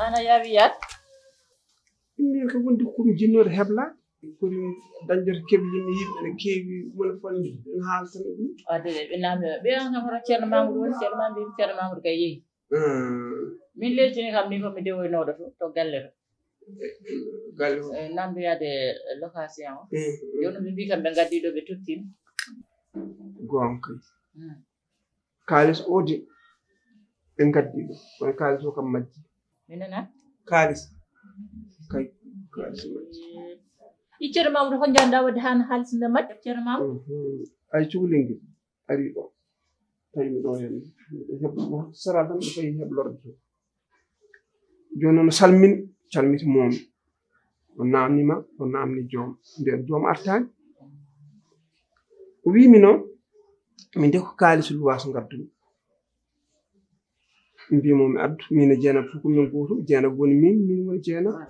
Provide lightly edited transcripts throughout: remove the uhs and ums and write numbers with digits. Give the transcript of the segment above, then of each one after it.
ana yaabiyat min ko wonde komi jinnode hebla komi dañjata keblimi yimɓe ne keewi wona fonde haaltan ɗum adede ɓe namde ɓe an kam hoto ceerno mamoudou woni ceerno mamoudou ceerno mamoudou kay yeehi min leltini kam min komi dewoynoɗo to galle to galle o namdoyade location o joni ɓe mbi kam ɓe gaddiɗo ɓe tottin gonga kay kaalis o de ɓe gaddiɗo kono kaalis o kam majji minena kaalis kay kaalis majji i ceerno mamoudou ko janɗa wadde han haalis nde majji ceerno mamoudou ay cukalel ngel ari ɗo tawimi ɗo hen sara tan ɓe fayi heblorde to joni noon salmin calmiti momi o namnima o namni joom nden joom artani o wimi noon min de ko kaalis luwas gaddumi mbimomi addu min e Dieynaba fof komin gotum Dieynaba woni min woni Dieynaba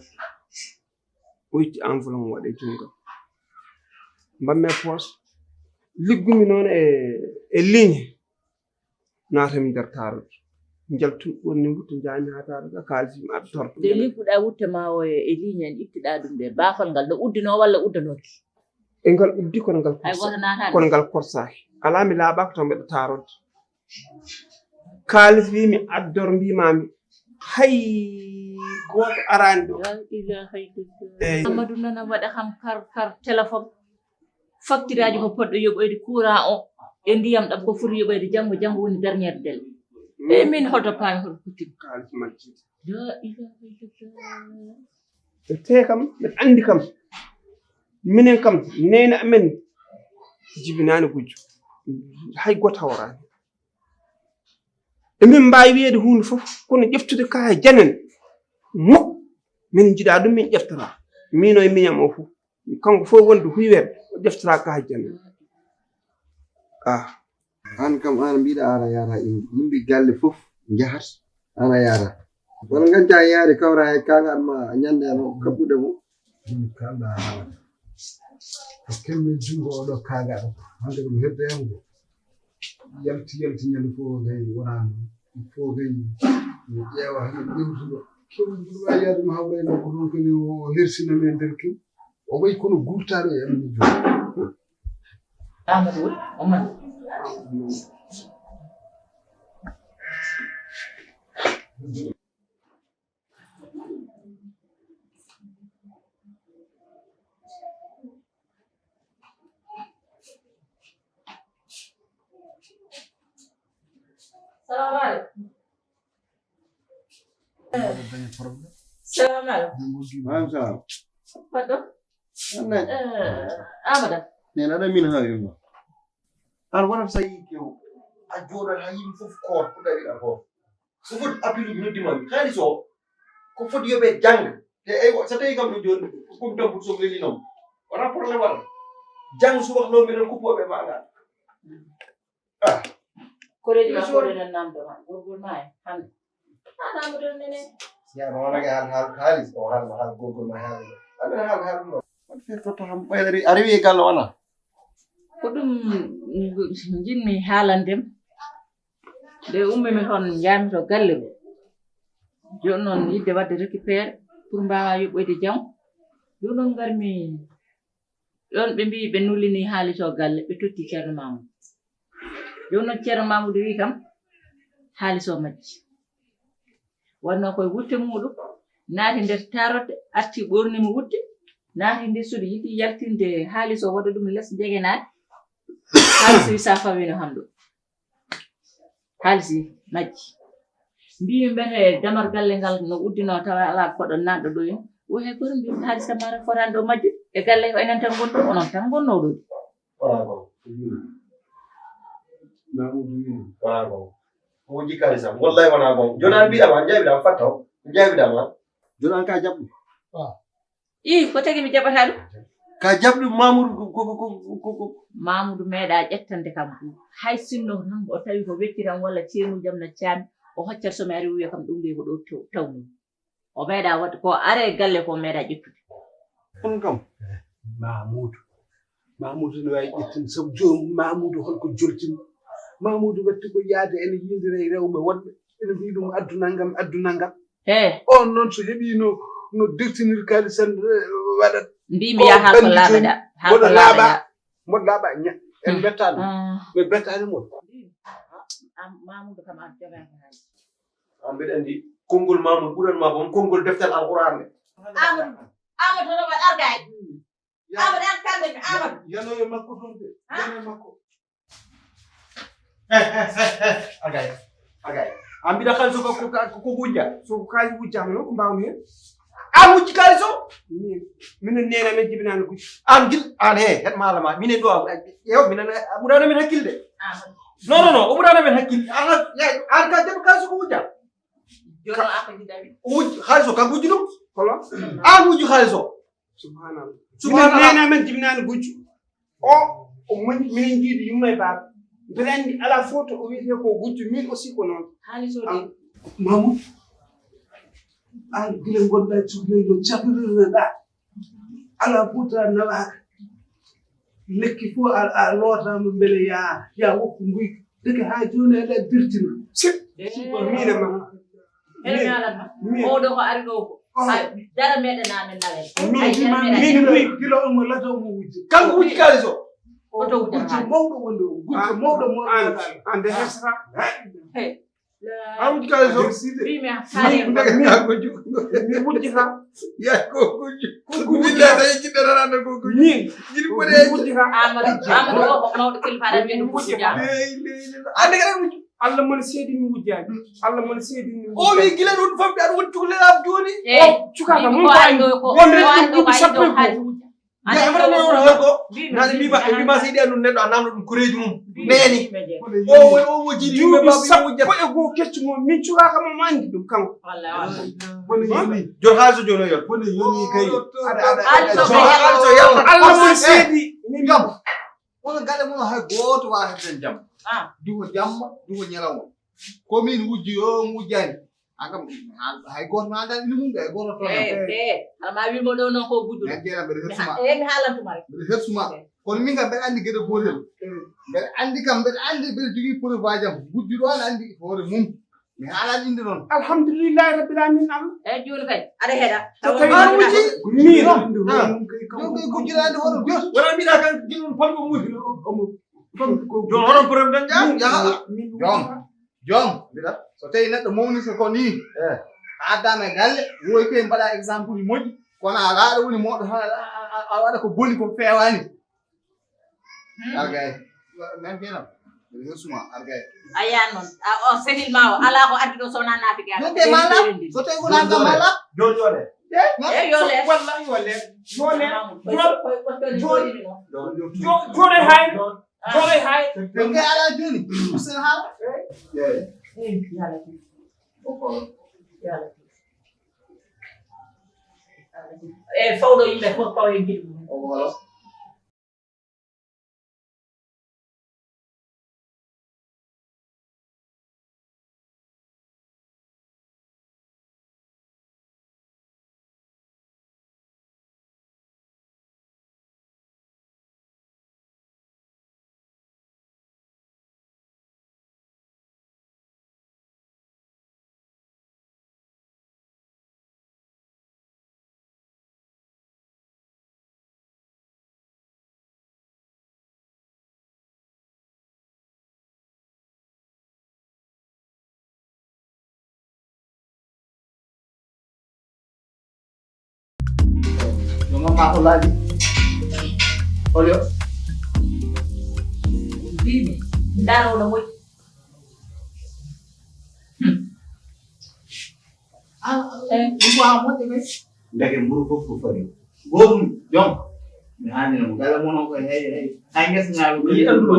o itti enveloppe mo waɗe jungal mbamme poos liggumi noon e ligne naatami nder taroto jaltum ɓonni wutta jaami ha taroto kaalis mi addu torto de ligguɗa wutte ma o e ligne en ittiɗa ɗum de baafal ngal no uddino walla uddanoki e ngal uddi kono ngal hay goto natani kono ngal korsaki ala mi laaɓaka taw mbeɗa tarodde kaalis wi mi addor mbimami hay goto arani ɗo eyyi amadou nana waɗa kam kar téléphone facture aji ko poɗɗo yoɓoyde courant o e ndiyam ɗam ko foti yoɓoyde janggo woni derniére délai e min holto paami hoto kuttimi kaalis majjide la ilaha illallah te kam mbeɗa andi kam minen kam nene amen jibinani gujjo hay goto hawrani emin mbawi wiyede hunde foof kono ƴeftude ka e janen mukk min jiiɗa ɗum min ƴeftata mino e miñam o foof kanko fof wonde huywere o ƴeftata ka e janen an kam an mbiɗa ara yara yimɓe galle fof jahat ana yara wona ganta yaade kawra e kagal ma ñande no kabbude mo kala ko kemme jungo oɗo kagal hande ɗum hedde hen go yalti ñande fof gay wona fof gay mi ƴeewa hen ɗewtuɗo kewɗum wawi yaade mo hawreno ko ɗon kene o hersina men nder kew o wayi kono gurtaɗo e amen joni amadou oman Maaleykum salaam. pardon Nan amada nena ɗa min hawima an wonata so yii kew a jooɗat ha yimɓe fof koot ko ɗaɗiɗa ko foti appiluji noddimami haalis o ko foti yoɓe jangga te so tawi kam ɗo joni ɗum tampude so wellinom wona probléme waɗa jang subaka ɗo mbiɗen kuppoɓe maga koreji ma koɗenen namdoma gorgol ma e hande an amadou nene yaano wonake haal haalis o haal gorgol ma haal amin haal ɗum waɗi feere totta kam ɓayde a rewi e galle wona ko ɗum jinmi haalandem nde ummimi toon jaami to galle ɗo joni noon yidde wadde récupéré pour mbawa yoɓɓoyde jaam joni noon garmi ɗon ɓe mbi ɓe nullini haalis o galle ɓe totti ceerno mamoudou joni noon ceerno mamoudou wi kam haalis o majji wonno koye wutte muɗum naati nder tarodde arti ɓornimo wutte naati nder suudu yiɗi yaltinde haalis o waɗa ɗum less jegenade haalis wi sa fawino hamɗo haalis wi majji mbimi mbete damar galle ngal no uddino tawa ala koɗo nanɗo ɗo hen o hay goto mbimi haalis kam mara fotani ɗo majjude e galle ko enen tan gonɗo onon tan gonno ɗo wona gon wona gon ko jikka halisam wallahi wona gon joni an mbiɗama an jaabiɗama fattaw jaabiɗama joni an ka jaɓɗum i ko tagi mi jaɓata ɗum ka jaɓɗum mamoudou mamoudou meeɗa ƴettande kam ɗum hay sinno tan o tawi ko weccitam walla ceemujam no caami o hoccat somi ari wiya kam ɗum nde ko ɗo tawni o meeɗa wadde ko are galle ko meeɗa ƴettude on kam mamoudou no wawi ƴettinde sabu joni mamoudou holko joltimo mamoudou watti ko yaade ene yindira e rewɓe wonɓe ene mbi ɗum addu naggam on noon so heɓii no dirtinir kaali sen waɗat mbimi ya haa ko laaɓaɗa haa ko laaɓaɗa mboɗo laaɓa ña en bettaani ɓe bettaani mo Mamoudou kam an jogani haalis an mbiɗa anndi konngol Mamoudou ɓuranmaa bom konngol deftere alquran nde Amadou hono waɗ argay Amadou an kamɓe Amadou yano e makko toon de yano e makko agay an mbiɗa kaali so ko wujja so ko kaali wujjaama noon ko mbawmi heen an wujji kaali so minen nena men jibinaano guji an gil an het maala ma minen ɗo ƴeew minen a ɓurano men hakkille non o ɓurano men hakkille an ka jaɓa kaali so ko wujja jono ako jiɗaɓi wujji haali so kanko wujji ɗum holo an wujji haali so subhanallah minen nena men jibinaano guji o minen jiiɗi yumma e baaba mbeɗa anndi alaa fof to o wiyetee ko gujjo min aussi ko noon haalis o de Mamoudou an gila gonɗa cukalel no caɓirireɗaa alaa futa nawaaka lekki fof a lootama mbele ya woppu nguyka deke haa jooni aɗa dirtina mine ma ene mi alanma oɗo ko ari ɗo ko dara meɗanamen nawen min nguy gila on mo lato mo wujje kanko wujji kaali so oto gujjo mawɗo wonde o gujjo mawɗo ande hesra an wujji kaali so mbimi haalen mi wujjita ko wujji tawi jiɗɗo nanande ko min jiɗi mi boɗeji wujjita Amadou o ko mawɗo kilifaɗa ɓe ɗum wujja ande kaɗa wujji Allah mona seedi mi wujjaani Allah mona seedi mi o wi gila ɗum famɗi aɗa woni cukalelaam jooni cukaka ko mum ko ari ɗo ko wonde ari ɗo ɗum ko sappo ari ɗo haalis wujja mbaɗa on holko nane mbima so yiɗi anndude neɗɗo a namdo ɗum koreji mum neeni o jiiɗi yimɓe duuɓi baaba sappo wujjata e goo keccu mum min cukaka mo anndi ɗum kanko bone yoni joni haaliso joni o yot bone yoni kay haaliso yalta Allah mona seedi min jam wono gaɗa mum hay gooto wawa heɓden jam duho jamma duho ñalawma komin wujji o wujjani akam hay gooto ma andani ina mum hay gooto toon alama wimo ɗo noon ko gujjuɗo men jeeɗa mbeɗa hersuma mi haalantuma rek mbeɗa hersuma kono min kam mbeɗa andi gueɗe gotel mbeɗa andi kam mbeɗa andi mbeɗa jogui preuve aji am gujjuɗo an andi hoore mum mi haalani inde noon alhamdulillahi rabbil alamin Allah eyyi joni kay aɗa heeɗa an wujji min joni gujjuɗani hono joni wona mbiɗa kan jiɗum polko muusi joni onon preuve tan jam yaha joom mbiɗa so tawi neɗɗo mawnita ko ni addama e galle woy koye mbaɗa exemple uji moƴƴi kono ala aɗa woni mawɗo a waɗa ko boni ko fewani argay men kenam mbiɗa hersuma argay a yiyan noon o sehil ma o ala ko addi ɗo sowna naafiki jonte mala so tawi ko nagam mala joni jone eyyi yo lees wallahi walle jone jone hay jone hay jonte ala joni usten haala e fawɗo yimɓe fof pawa e jiɗi mum o ma ko laaji olio mbimi ndaro no moƴƴi ɗum wawa moƴƴe kay ndeke mburu fof ko fari gotum jom mi haninamo gala mono ko hey hay guesa ñaaɓe ko yiɗanɗo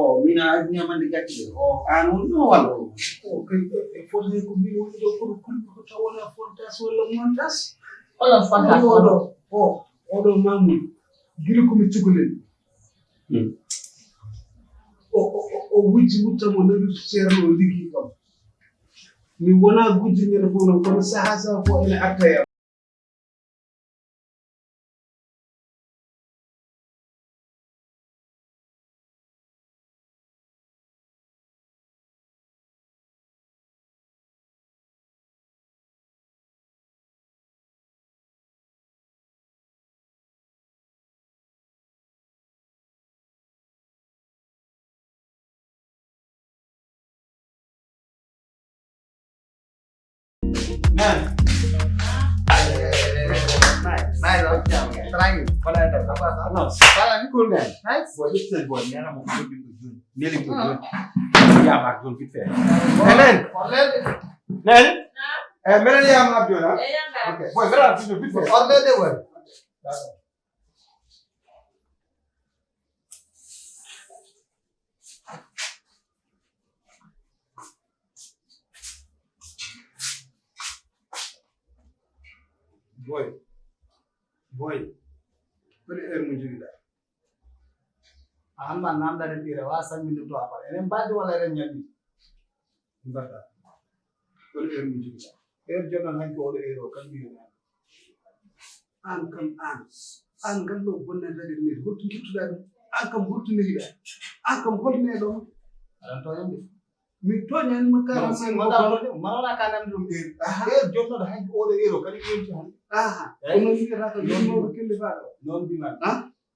o min a addiniyamande gacce ɗe o an woni ɗo walla o kay e fotani ko min woni ɗo kono kulɓe ko taw wona fontas walla montas holon fonta oɗo Mamoudou gila komi cukalel o wujji wuttamo nawi ceerno o liggi kam mi wona gujji ñande fof noon kono saaha fof ene arta e am Tranquilo. Fala ni cool man. Nice. Boy, this is boy. Nena mo ko dito. Nili ko. Ya mak don fit fe. Enen. Nen. Nah, Melen ya ma abdou la. yang enggak. Okay. Boy, vera fit fit. Order de boy. Boy. Boy. Bari heure mu jogi da. Amma namda de tire wa san min to apa. Enen badi wala ren nyami. Mbata. Bari heure mu jogi da. Heure jona han ko heure o kan mi na. An kam an gallo bonna da ne hotu kittuda an kam hotu ne hida. An kam hotu ne do. Aran to yambe. Mi toñan makara Sen wala to marona kanam dum de. Jotno da han ko ero kan yenti han. aha kono ni rata non kille faado Non bi man.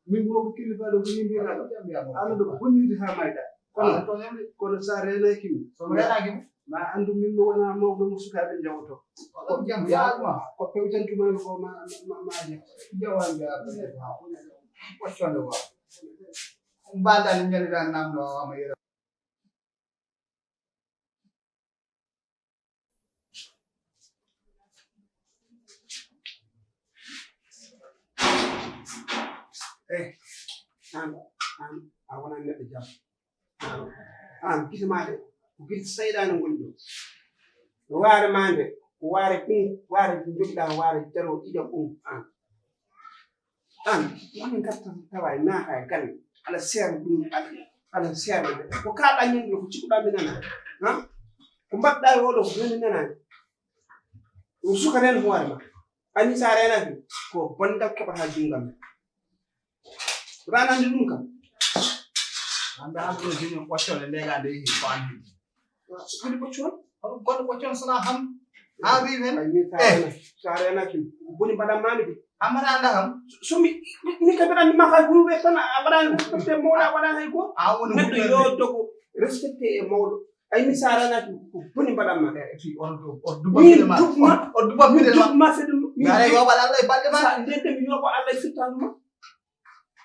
min mo kille faado ko yimbe rata Ala ala do bonni ha mayda Kono kono to yambe. kono sa rena kimi So rena gi. ma andu min no wana mawdo musukabe jawoto Ko jam ya ma. ko pewtantuma ko ma je Jawan ya. Wacce wa. Mbanda ni nyali dan nam do ama yero. a wona neɗɗo jam an kismade ko gis sayɗano gonɗo no waare mande ko waare ɗum waare jogiɗa waare jaro ɗiɗa ɗum an woni garta tawa e naata e galle ala seeɗa ɗum ala seeɗa de ko kalɗa ñande ko cikkuɗa mi nana ko mbaɗɗa e oɗo ko joni nanani ɗum suka ren hoore ma ani sa renaki ko bonda keɓata jungam ranande ɗum kam Anda am ko jini wacce ne lega de ko andi. kadi ɓoccon Kon wacce sona ham. Ha wi men. ay min sa renaki boni mbaɗan mami de Amara anda ham. somi min kam mbiɗa andima hay ɓurɓe tan a waɗani respecté mawɗo a waɗani hay goto A woni neɗɗo yo dogo respecté e mawɗo ay min sa renaki ko boni mbaɗanma fi on to min ma. dugma O duba min fide ma. dugma fede Ngare yo bala Allah balde ma. sa ndende mi yoɓo allah e firtanuma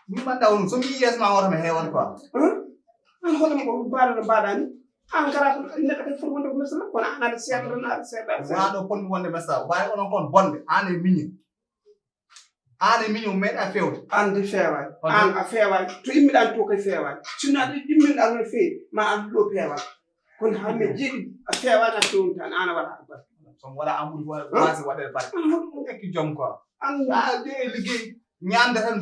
Mi manda on so mi yes ma wora me hewan quoi. an hono ko mbaɗano mbaɗani an gara neɗɗo kadi foti wonde ko masala kono an aɗa seeɗa tan aɗa seeɗa Wa do pon wonde messa. Way on kon bonde ane miñi. Ane miñi meɗa fewde. an de feewani an a feewani to immiɗan to kay feewani sinno aɗa imminɗa noon feewi ma an ɗo feewani kono hamme jeeɗi a feewani a fewni tan an a waɗa ko bari So wala amul wasi wadel bar. Ek jom quoi. an Ya de liggéey ñande tan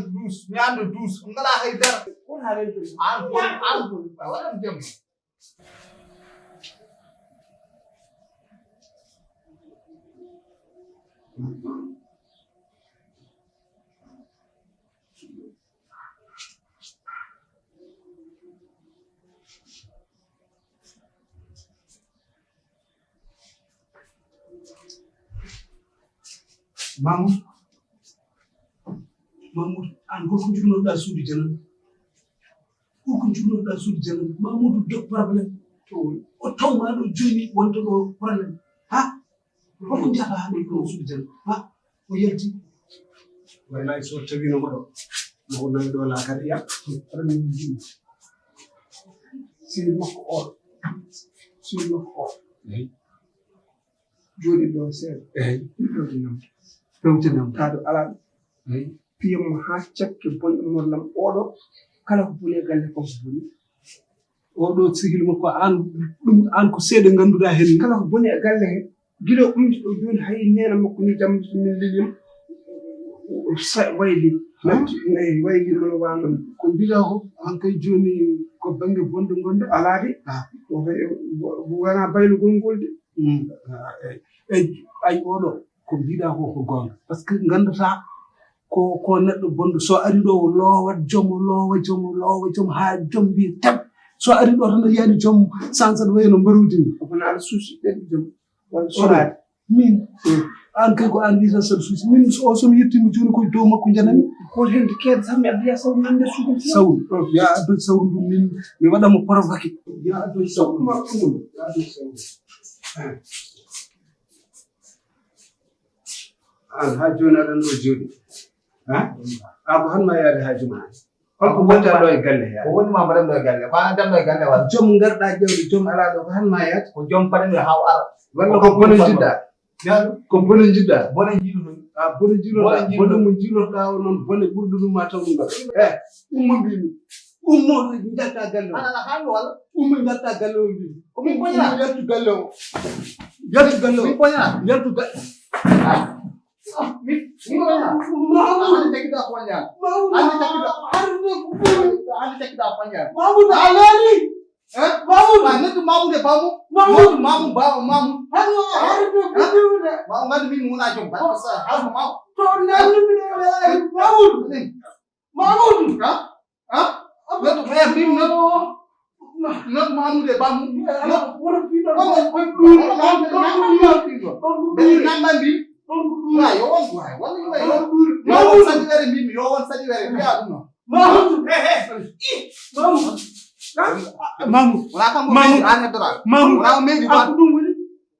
ñande 12 ngala hay dara. ko haalen to An wala jom. Mamoudou an holko jurnoɗa suudu janan holko jurnoɗa suudu janan Mamoudou dog probléme to o tawma ɗo joni wonta ɗo probléme ha holko jaaɓa haɗo kono suudu janan ha o yalti wallahi so tawino moɗo mo nawi ɗo laakare ya aɗa min jimi siri makko o joni ɗo seeɗa pewtinam taɗo ala piyamo ha cakke bonɗo morlam oɗo kala ko boni e galle ko boni oɗo sihil makko an ko seeɗa ganduɗa hen kala ko boni e galle he guila umti ɗo joni hay nena makko ni jam min lilim wayli nayi wayli no wano ko mbiɗa ko an kay joni ko banggue bonɗo gonɗo ala de wona baylugol ngol de eyi ay oɗo ko mbiɗa ko ko gonga par ce que gandata ko neɗɗo bonɗo so ari ɗo o lowa joom ha joom mbiya tab so ari ɗo tan yiyani joom sansat wayno mbarudi ni kono aɗa suusi ɗeɗi joom walla sorade min an kay ko an wiyata saɗa suusi min o somi yettima joni koye dow makko janami ko hende keede tan mi adda ya sawru nan nder suudu sawru ya addoy sawru ndum min mi waɗamo provoqué ya addoy sawru ya addoy sawru an ha joni aɗan ɗo jooɗi ko hanma yaade ha juma holko gonta ɗo e galle ko woni ma mbaɗan ɗo e galle ko an tan ɗo e galle walla joom garɗa ƴewde joom ala ɗo ko hanma yaade ko joom paɗen haw ara walla ko bone jiɗɗa ko bone jiɗɗa bone jiiɗu bone jiiloɗa bone mo jiilotoɗa o noon bone ɓurɗo ɗum ma taw ɗum ɗo ummo mbimi ummo jalta galle o ana haami walla ummo jalta galle o mbimi komin poñana yaltu galle o yaltu galle o min poñana yaltu galle min poñana andi tekkiɗa poñana andi tekkiɗa poñana Mahmoud alani Mahmoud nettu Mahmoud e bamu Mahmoud bawo Mahmoud Mahmoud ngandi min wona joom ba sa halko maw to nanu mi do Mahmoud nettu me min not Mahmoud e bamu not wala fi do be namba bi wa yo on wa wala yo Mahmoud sadi were mi yo on sadi were mi aduna Mahmoud Mahmoud wala kam Mahmoud an dora Mahmoud wala me di ba ɗum woni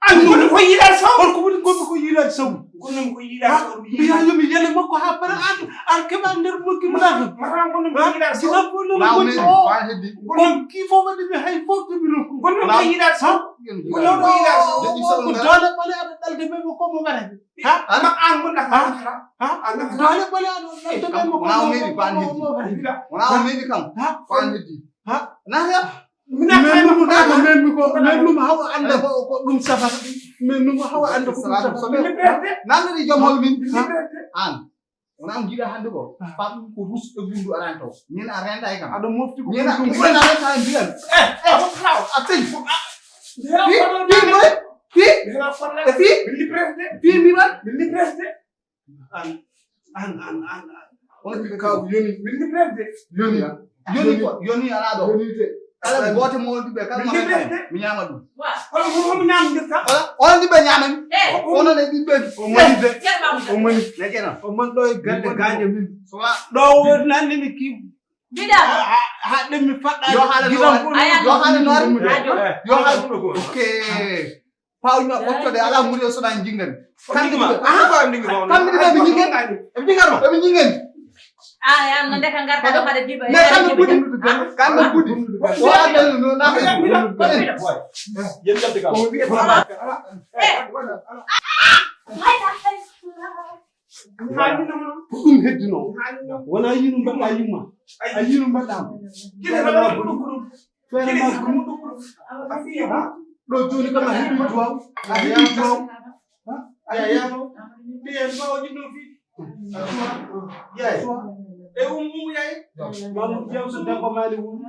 Andu ko yiɗa saw. holko woni gonmi ko yiilade sabu Gonum ko yiɗa saw. mbiyayomi yele makko ha para an keɓa nder mokki munaka Mara gonum ko yiɗa saw. sina bolol wala me gonti di o ba heddi kon ki fof waɗi mi hay fof tomi rokku Gonum ko yiɗa saw. Gonum ko yiɗa saw. ko dole ɓole aɗa ɗalde ɓe ko mo waɗata Ma an gonɗa ka nakara. An nakara. dole ɓole aɗa ɗalde ɓe mo wala me di ba heddi wala me di kam ba heddi na ya Mina men kay num ko ɗaka men mi ko men num hawa anda ko ɗum safata men num hawa anda ko ɗum safata nanda di jom hol min an wona am jiɗa hande ko pam ko rus e bundu aran taw min a renda e kam aɗa mofti ko min a ɗum ko na renta en biyan ko taw. a tay Fi fi Dela falla. e fi Bindi presde. fi mi ban Bindi presde. an on ka yoni Bindi presde. yoni ala do ala goto mo dibe kala ma mi nyama dum Hol ko ñam dirta. wala on dibe nyama mi on ne dibe o mani de o mani ne kena o man ɗo e galle gañe min so wa ɗo woni nannini ki haɗde mi faɗɗa yo hala no yo hala no yo hala okay paw ñu ottode ala muri so dan jingen kan Ko andi ko. kan mi dibe mi jingen e jingar mi jingen An no ndeka ngarta ɗo haɗa jiba me kan mi budi kan mi budi wa dal no na Yen jabde ka. ko ɗum heddino wona yinu mbaɗɗa yimma a yinu mbaɗɗama feere ma ɗo joni kam a heɓi duwaw a heɓi duwaw mamoudou diaw so debbo maali wuro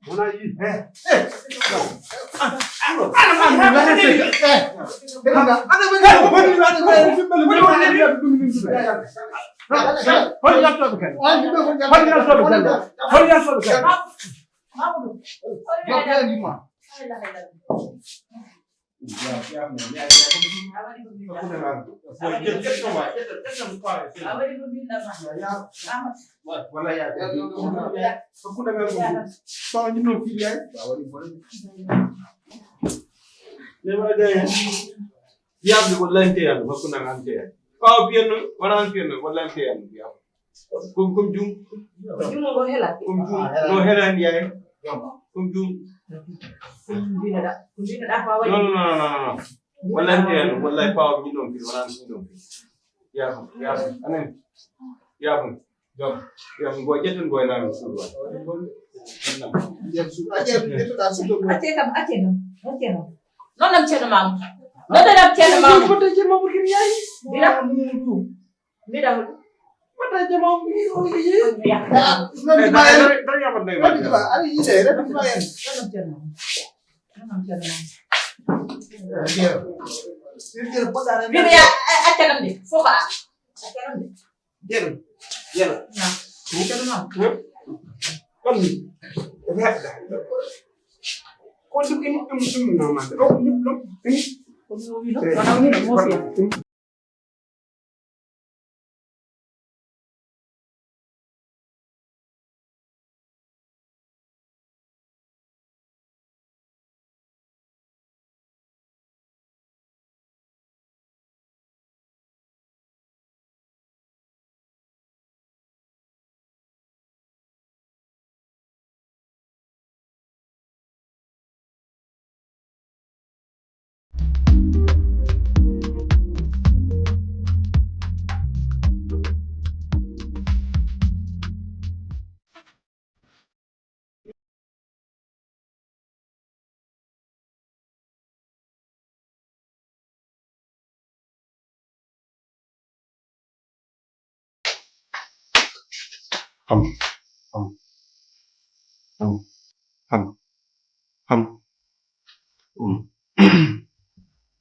wona yi hol yaltoɓe kadi hol yaltoɓe kadi hol yaltoɓe kadi Diable ko lanteyan hakkunde am anteyan. Ɓaawo piyanno wona an piyanno walla an piyanno diable. Kom jum. Jumo go hela. Kom jum no helani yaye. Kom jum. Kumbina fa wadi. Non. Walla an piyanno wallahi ɓaawo min ɗon fil wona an min ɗon fil. Yafum anen. Yafum jom. Yafum go jetten go enami suuwa. Ate kam. Non nam ceerno mam. Non nam ceerno mam. Fota jema ko kiri yayi Mira. fota jema ko Ya. Mira ya acanam de. Foka. Acanam de. Yena. Na. Ceerno mam. Kon ni. ko ɗum ɗum namande ɗo ɗum Kono wi no. Kono wi no mo fi.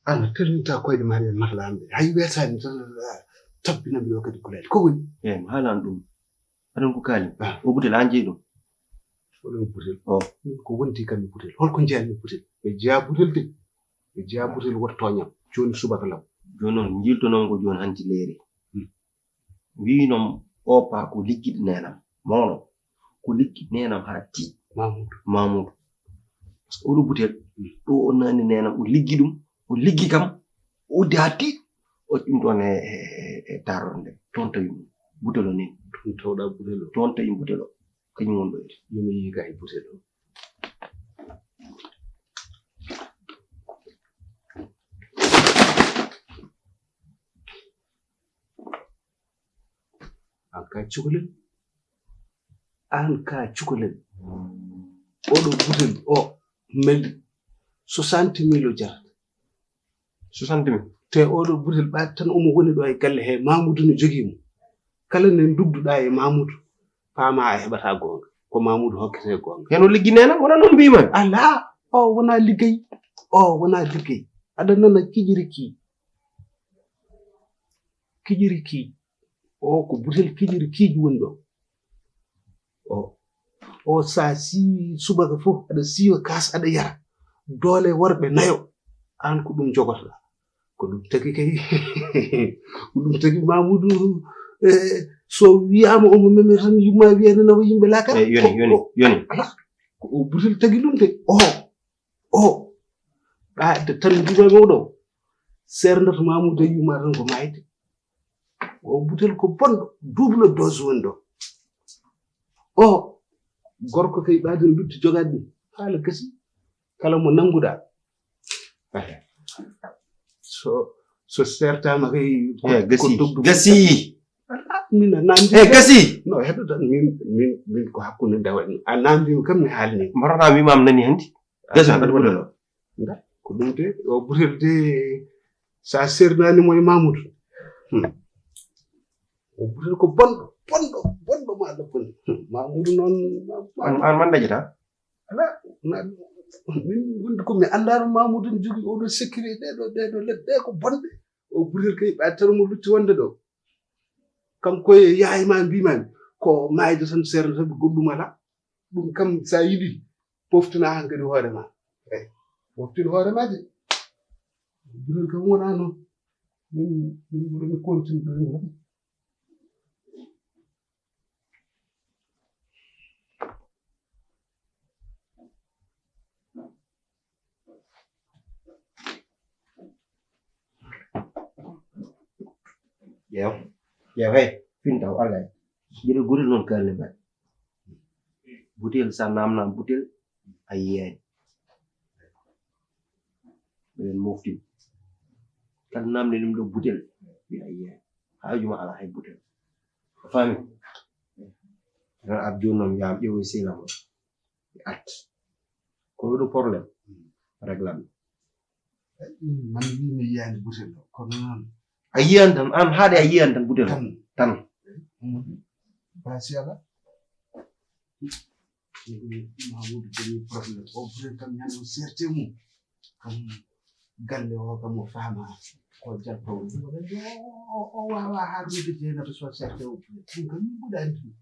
ana telinta koyde mari en mahlambe hay wesani tan tabbina mi wakati kulel ko woni halan ɗum aɗon ko kaali o butel an jeyi ɗum oɗon butel ko wonti kammi butel holko jeyanmi butel ɓe jeya butel de ɓe jeya butel wottoñam joni subaka law joni noon jiltonon ko joni hanti leeri winom o pa ko liggiɗi nenam mawno ko liggiɗi nenam ha ti mamoudou par ce que oɗo butel ɗo o nani nenam o liggi ɗum o liggi kam o uddi ha ti o ɗum ɗon e darorde nde toon tawi butel o ni toon tawɗa butel o toon tawi butel o kañum wonɗo ede yomi yiga e butel o an ka cukalel oɗo butel o meli 60.000 o jarata 60.000 te oɗo butel ɓaade tan omo woni ɗo e galle he Mamoudou ne jogii mo kala nde dugduɗa e Mamoudou paama a heɓata gonga ko Mamoudou hokkete gonga hen o liggi nenam wona noon mbimami ala o wona liggey aɗa nana kijiri kii o ko butel kijiri kiiji woni ɗo o sa siiwi subaka fof aɗa siiwa kas aɗa yara doole worɓe nayo an ko ɗum jogotoɗa ko ɗum tagi kay ko ɗum tagi Mamoudou so wiyama omo memir tan yumma wiyane nawa yimɓe lakara yoni ala ko o butel tagi ɗum de ɓaade tan juma mawɗo serdata Mamoudou e yumma tan ko mayde o butel ko bonɗo double dose woni ɗo gorko kay ɓaade no lutti jogade ɗum haala gasi kala mo nanguɗa so sertama kay gasi min a namdi gasi no heɗo tan min ko hakkunde ndewa a namdimi kam mi haalni mbarata wimam nani handi gasi aɗa butel o ko ɗum de o butel de sa sernanimo e Mamoudou o butel ko bonɗo maɗa boni Mamoudou noon an man daƴata ala min wonde komi andano Mamoudou ne jogui oɗo sécurité ɗeɗo leɗɗe ko bonɗe o butel kay ɓaade tan mo lutti wonde ɗo kanko e yahima mbimami ko mayde tan serna tan goɗɗum ala ɗum kam sa yiɗi poftina han kadi hoorema eyi poftin hoorema de butel kam wona noon min ɓuurami continue ɗo noon ƴeew hey fintaw alay jiɗo gotel noon kalne mbaɗ butel sa namnam butel a yiyani ɓeɗen moftima kala namde ɗum ɗo butel wiya a yiyani haajuma ala hay butel a faami tan ab joni noon yam ƴeewoy sehlamo e at kono ɗo probléme réglam man wimi yiyani butel o kono noon a yiyan tan an haade a yiyan tan butel tan basiala Mamoudou joni probléme o butel kam ñande o serte mum kam galle o kam o faama ko jaltowo o wawa harnude jeenata so serte o butel ɗum kam min ɓuɗani ɗum